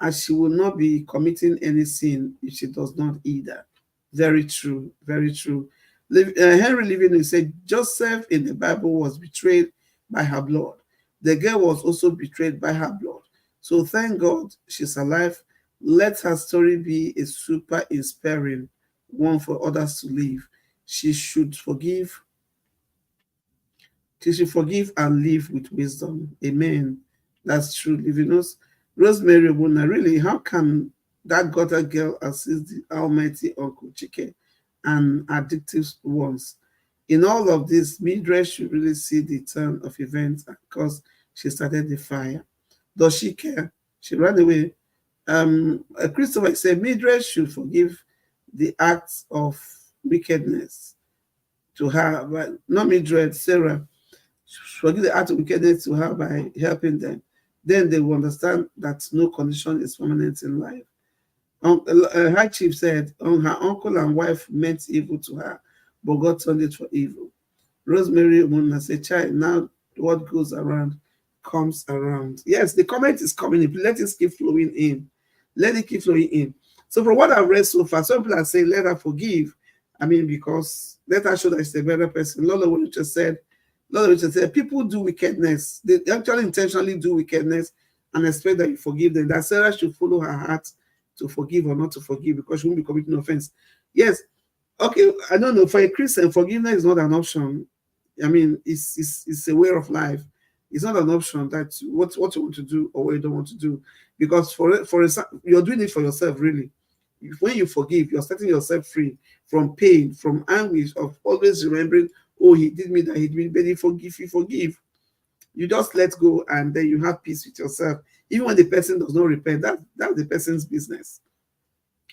as she will not be committing any sin if she does not either. Very true, very true. Henry Living said, Joseph in the Bible was betrayed by her blood. The girl was also betrayed by her blood. So thank God she's alive. Let her story be a super inspiring one for others to live. She should forgive. She should forgive and live with wisdom. Amen. That's true. Living us. Rosemary Wuna, really, how can that gutter girl assist the almighty Uncle Chike and addictive ones? In all of this, Mildred should really see the turn of events because she started the fire. Does she care? She ran away. Christopher said Mildred should forgive the acts of wickedness to her, but not Mildred, Sarah. Forgive the act of wickedness to her by helping them. Then they will understand that no condition is permanent in life. High Chief said, her uncle and wife meant evil to her, but God turned it for evil. Rosemary Muna said, child, now what goes around comes around. Yes, the comment is coming in. Let it keep flowing in. Let it keep flowing in. So from what I've read so far, some people are saying, let her forgive. I mean, because let her show that she's a better person. Lola Richard said, people do wickedness. They actually intentionally do wickedness and expect that you forgive them. That Sarah should follow her heart to forgive or not to forgive because she won't be committing offense. Yes. Okay, I don't know. For a Christian, forgiveness is not an option. I mean, it's a way of life. It's not an option that what you want to do or what you don't want to do. Because for you're doing it for yourself, really. When you forgive, you're setting yourself free from pain, from anguish of always remembering, oh, he did me that, he did me, but you forgive. You just let go and then you have peace with yourself. Even when the person does not repent, that's the person's business.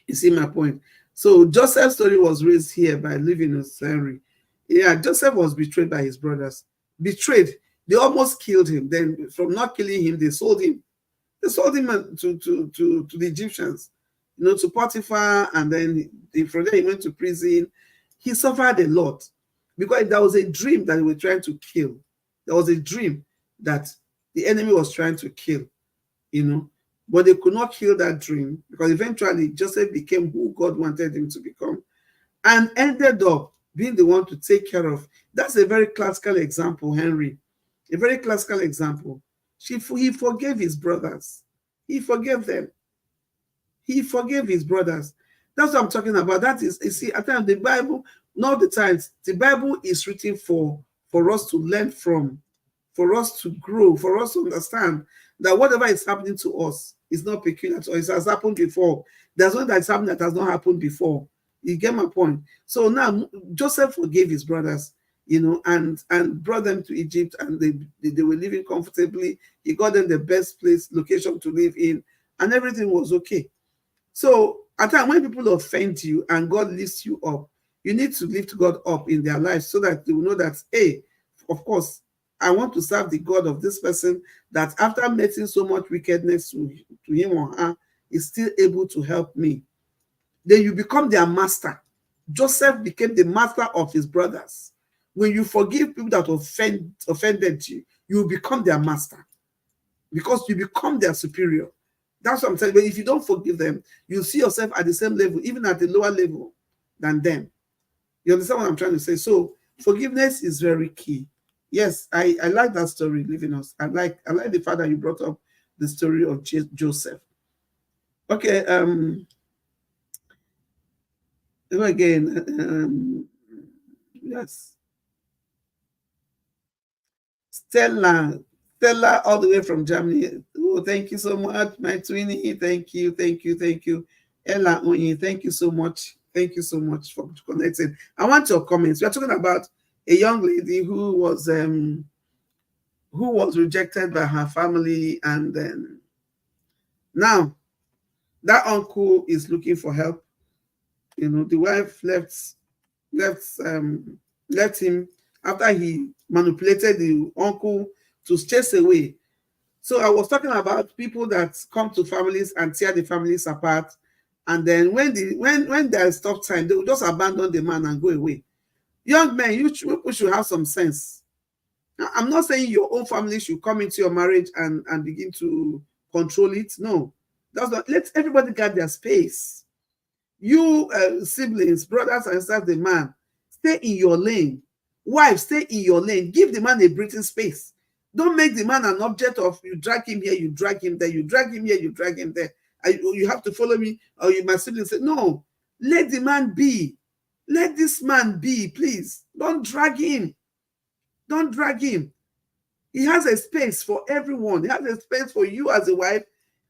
You see my point? So Joseph's story was raised here by living Henry. Yeah, Joseph was betrayed by his brothers. Betrayed. They almost killed him. Then from not killing him, they sold him. They sold him to the Egyptians, to Potiphar, and then from there he went to prison. He suffered a lot because there was a dream that they were trying to kill. There was a dream that the enemy was trying to kill, but they could not kill that dream because eventually Joseph became who God wanted him to become and ended up being the one to take care of. That's a very classical example, Henry. A very classical example. He forgave his brothers. He forgave them. He forgave his brothers. That's what I'm talking about. That is, you see, at times the Bible, not the times, the Bible is written for us to learn from, for us to grow, for us to understand that whatever is happening to us is not peculiar to us. It has happened before. There's one that's happened that has not happened before. You get my point? So now Joseph forgave his brothers, and brought them to Egypt, and they were living comfortably. He got them the best location to live in, and everything was okay. So at times when people offend you and God lifts you up, you need to lift God up in their lives so that they will know that, hey, of course, I want to serve the God of this person that after meeting so much wickedness to him or her is still able to help me. Then you become their master. Joseph became the master of his brothers. When you forgive people that offended you, you become their master because you become their superior. That's what I'm saying. But if you don't forgive them, you see yourself at the same level, even at the lower level than them. You understand what I'm trying to say? So forgiveness is very key. Yes, I like that story, leaving us. I like the fact that you brought up the story of Joseph. Okay, again, yes, Stella, all the way from Germany. Oh, thank you so much, my twinnie. Thank you, thank you, thank you. Ella Onyi, thank you so much. Thank you so much for connecting. I want your comments. We are talking about a young lady who was rejected by her family, and then now that uncle is looking for help. You know, the wife left left him after he manipulated the uncle to chase away. So I was talking about people that come to families and tear the families apart, and then when there's tough time, they will just abandon the man and go away. Young men, you should have some sense. I'm not saying your own family should come into your marriage and begin to control it. No, that's not. Let everybody get their space. You siblings, brothers and sisters, the man, stay in your lane. Wife, stay in your lane. Give the man a breathing space. Don't make the man an object of you drag him here, you drag him there, you drag him here, you drag him there. You have to follow me, or you my siblings say, no, let the man be. Let this man be, please. Don't drag him. Don't drag him. He has a space for everyone. He has a space for you as a wife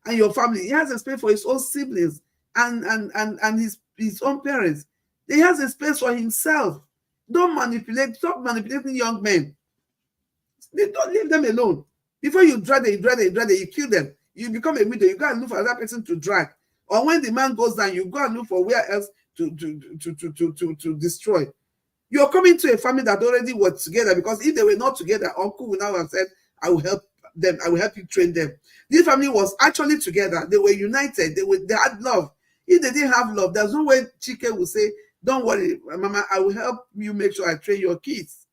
and your family. He has a space for his own siblings and his own parents. He has a space for himself. Don't manipulate. Stop manipulating young men. Don't leave them alone. Before you drag them, you kill them. You become a widow. You go and look for another person to drag. Or when the man goes down, you go and look for where else to destroy. You're coming to a family that already was together, because if they were not together, uncle would now have said, I will help them. I will help you train them. This family was actually together. They were united. They had love. If they didn't have love, there's no way Chike would say, don't worry, Mama, I will help you make sure I train your kids.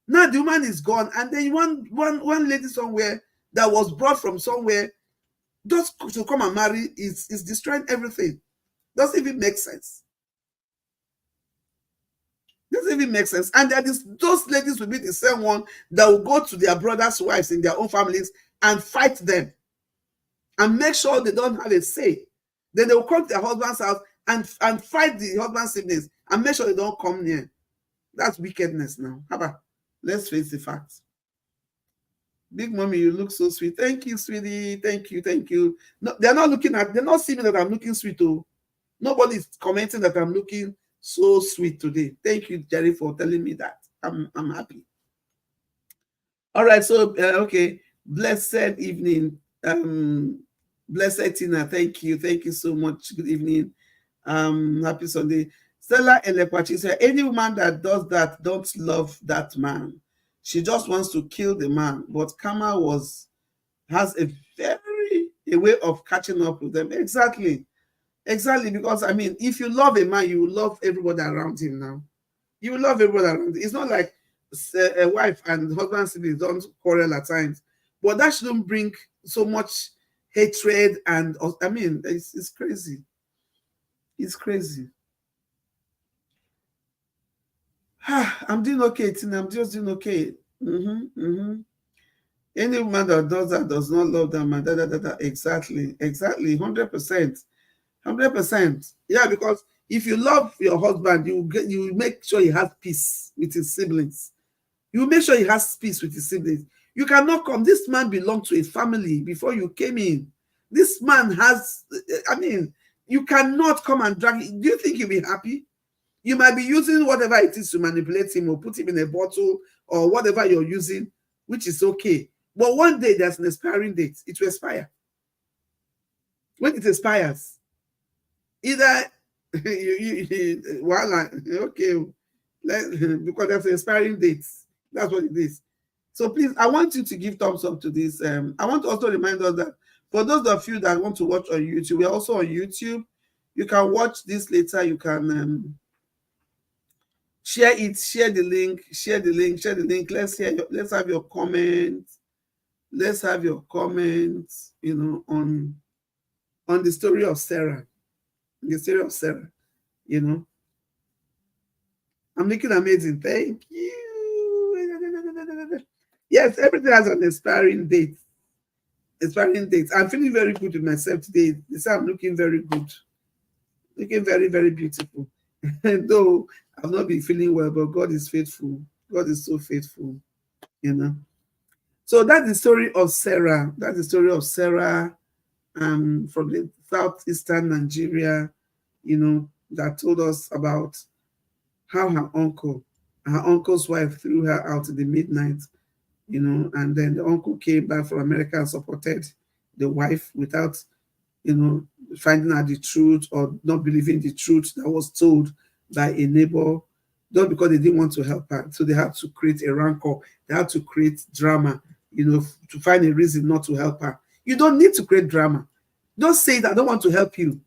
Now the woman is gone, and then one lady somewhere that was brought from somewhere just to come and marry is destroying everything. Doesn't even make sense. Doesn't even make sense. And those ladies will be the same one that will go to their brothers' wives in their own families and fight them and make sure they don't have a say. Then they will come to their husband's house and fight the husband's siblings and make sure they don't come near. That's wickedness now. How about, let's face the facts. Big mommy, you look so sweet. Thank you, sweetie. Thank you, thank you. No, they're not seeing that I'm looking sweet. Oh, nobody's commenting that I'm looking so sweet today. Thank you, Jerry, for telling me that. I'm happy. All right, so okay. Blessed evening. Blessed Tina, thank you so much. Good evening. Happy Sunday. Stella Elepachi said, any woman that does that don't love that man. She just wants to kill the man. But Kama has a way of catching up with them. Exactly, because I mean, if you love a man, you will love everybody around him now. You will love everybody around him. It's not like a wife and husband siblings don't quarrel at times, but that shouldn't bring so much hatred. And I mean, it's crazy. It's crazy. I'm doing okay, Tina. I'm just doing okay. Any woman that does that does not love that man. Exactly. 100%. 100%. Yeah, because if you love your husband, you make sure he has peace with his siblings. You make sure he has peace with his siblings. You cannot come. This man belonged to a family before you came in. This man has, I mean, you cannot come and drag it. Do you think he'll be happy? You might be using whatever it is to manipulate him or put him in a bottle or whatever you're using, which is okay. But one day there's an expiring date. It will expire. When it expires, either okay, because there's an expiring date. That's what it is. So please, I want you to give thumbs up to this. I want to also remind us that for those of you that want to watch on YouTube, we're also on YouTube. You can watch this later. You can share it, share the link. Let's have your comments. Let's have your comments, on the story of Sarah. The story of Sarah, I'm looking amazing. Thank you. Yes, everything has an expiring date. Expiring date. I'm feeling very good with myself today. They say I'm looking very good. Looking very, very beautiful. Though I've not been feeling well, but God is faithful. God is so faithful, you know. So that's the story of Sarah. That's the story of Sarah from the southeastern Nigeria, you know, that told us about how her uncle's wife threw her out in the midnight, you know, and then the uncle came back from America and supported the wife without, you know, finding out the truth or not believing the truth that was told by a neighbor, just because they didn't want to help her. So they had to create a rancor, they had to create drama, you know, to find a reason not to help her. You don't need to create drama. Don't say that I don't want to help you.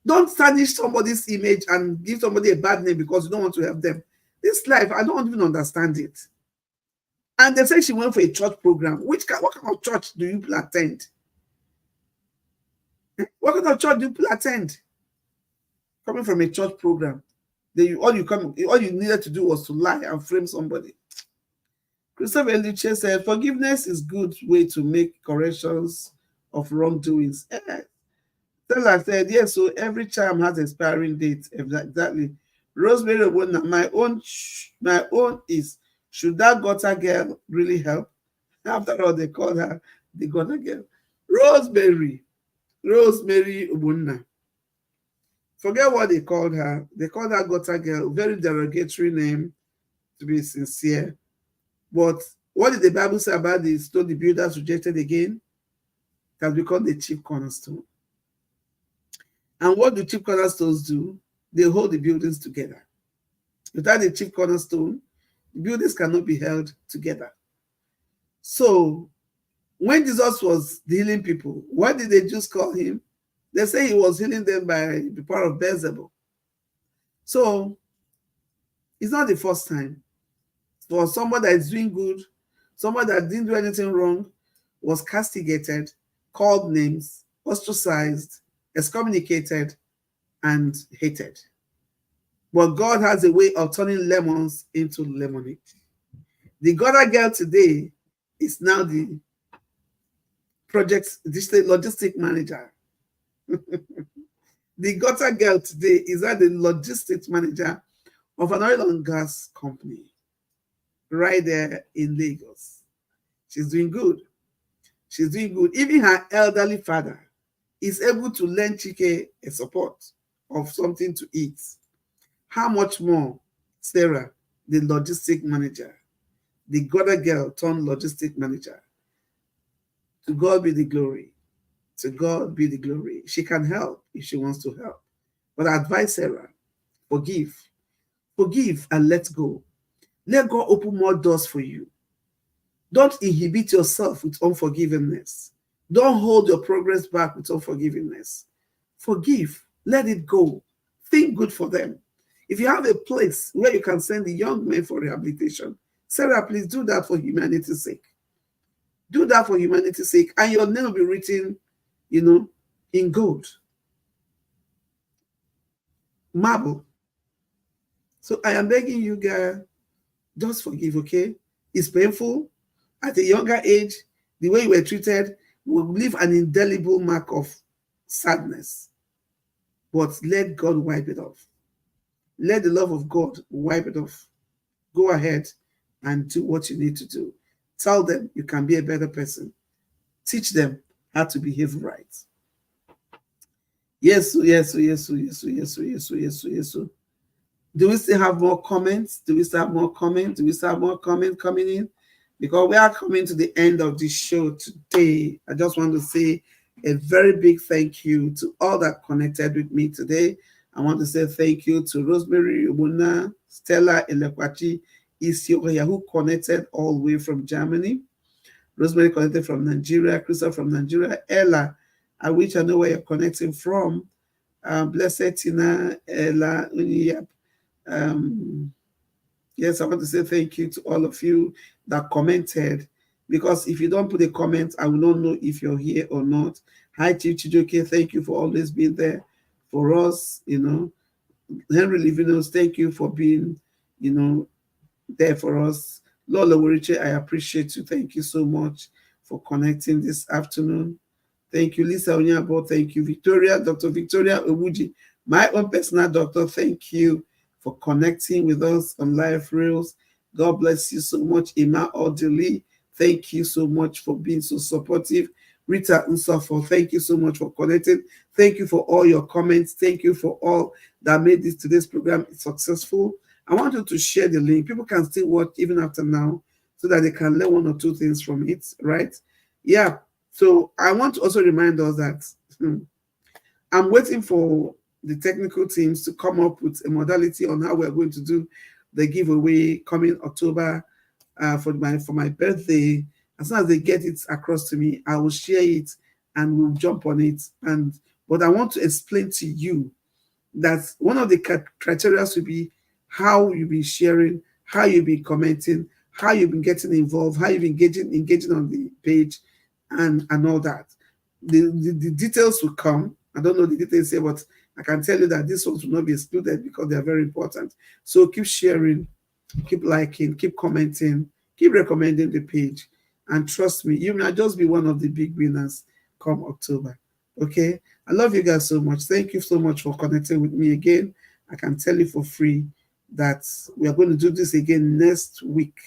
Don't tarnish somebody's image and give somebody a bad name because you don't want to help them. This life, I don't even understand it. And they say she went for a church program. What kind of church do you attend? What kind of church do you attend? Coming from a church program, all you needed to do was to lie and frame somebody. Christopher Eluche said, forgiveness is good way to make corrections of wrongdoings. Stella said, yes, so every charm has expiring date. Exactly. Rosemary Obona, my own is, should that gutter girl really help? After all, they called her the gutter girl. Rosemary Obona. Forget what they called her. They called her gutter girl, very derogatory name, to be sincere. But what did the Bible say about the stone the builders rejected again? It has become the chief cornerstone. And what do chief cornerstones do? They hold the buildings together. Without the chief cornerstone, the buildings cannot be held together. So when Jesus was healing people, what did they just call him? They say he was healing them by the power of Beelzebub. So it's not the first time for somebody that is doing good, somebody that didn't do anything wrong, was castigated, called names, ostracized, excommunicated, and hated. But God has a way of turning lemons into lemonade. The gutter girl today is now the digital logistic manager. The gutter girl today is now the logistics manager of an oil and gas company right there in Lagos. She's doing good. She's doing good. Even her elderly father is able to lend Chike a support of something to eat. How much more Sarah, the logistic manager, the gutter girl turned logistic manager? To God be the glory. To God be the glory. She can help if she wants to help. But I advise Sarah, forgive. Forgive and let go. Let God open more doors for you. Don't inhibit yourself with unforgiveness. Don't hold your progress back with unforgiveness. Forgive. Let it go. Think good for them. If you have a place where you can send the young men for rehabilitation, Sarah, please do that for humanity's sake. Do that for humanity's sake. And your name will be written, you know, in gold. Marble. So I am begging you, girl, just forgive, okay? It's painful. At a younger age, the way you were treated will leave an indelible mark of sadness. But let God wipe it off. Let the love of God wipe it off. Go ahead and do what you need to do. Tell them you can be a better person. Teach them how to behave right. Yes. Do we still have more comments? Do we still have more comments coming in? Because we are coming to the end of this show today. I just want to say a very big thank you to all that connected with me today. I want to say thank you to Rosemary Ubuna, Stella Elekwachi Isioya, who connected all the way from Germany. Rosemary connected from Nigeria, Crystal from Nigeria, Ella, I wish I know where you're connecting from. Blessed Tina, Ella, Uniyap. Yes, I want to say thank you to all of you that commented, because if you don't put a comment, I will not know if you're here or not. Hi, Chief Chijoke, thank you for always being there for us. You know, Henry Livinos, thank you for being, there for us. Lola Woriche, I appreciate you. Thank you so much for connecting this afternoon. Thank you, Lisa Onyabo. Thank you, Victoria, Dr. Victoria Owuji, my own personal doctor. Thank you for connecting with us on Life Reels. God bless you so much, Ima Odili. Thank you so much for being so supportive. Rita Unsafo, thank you so much for connecting. Thank you for all your comments. Thank you for all that made today's program successful. I want you to share the link. People can still watch even after now so that they can learn one or two things from it, right? Yeah. So I want to also remind us that I'm waiting for the technical teams to come up with a modality on how we're going to do the giveaway coming October for my birthday. As soon as they get it across to me, I will share it and we'll jump on it. But I want to explain to you that one of the criteria will be how you've been sharing, how you've been commenting, how you've been getting involved, how you've been engaging on the page, and all that. The details will come. I don't know the details here, but I can tell you that these ones will not be excluded because they are very important. So keep sharing, keep liking, keep commenting, keep recommending the page. And trust me, you may just be one of the big winners come October. Okay? I love you guys so much. Thank you so much for connecting with me again. I can tell you for free that we are going to do this again next week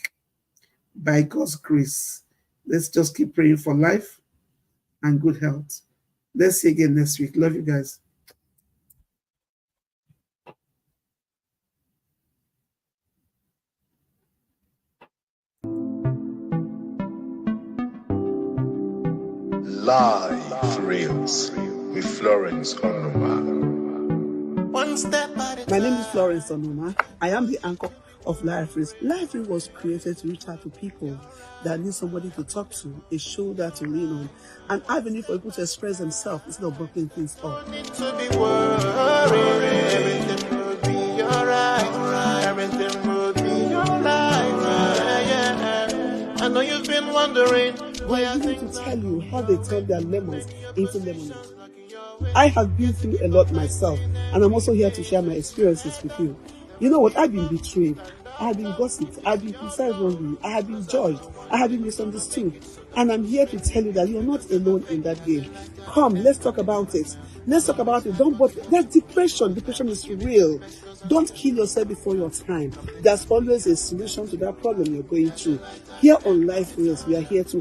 by God's grace. Let's just keep praying for life and good health. Let's see again next week. Love you guys. Live Reels with Florence Onoma. One step at a My name is Florence Onoma. I am the anchor of Life Reels. Life Reels was created to reach out to people that need somebody to talk to, a shoulder to lean on, an avenue for people to express themselves instead of blocking things off. Need to be worried. Everything will be alright. Everything will be alright. Yeah. I know you've been wondering why I I'm going think to tell you how they turn their lemons into lemonade. I have been through a lot myself, and I'm also here to share my experiences with you. You know what? I've been betrayed. I have been gossiped. I have been criticized wrongly. I have been judged. I have been misunderstood. And I'm here to tell you that you're not alone in that game. Come, let's talk about it. Let's talk about it. There's depression. Depression is real. Don't kill yourself before your time. There's always a solution to that problem you're going through. Here on Life Reels, we are here to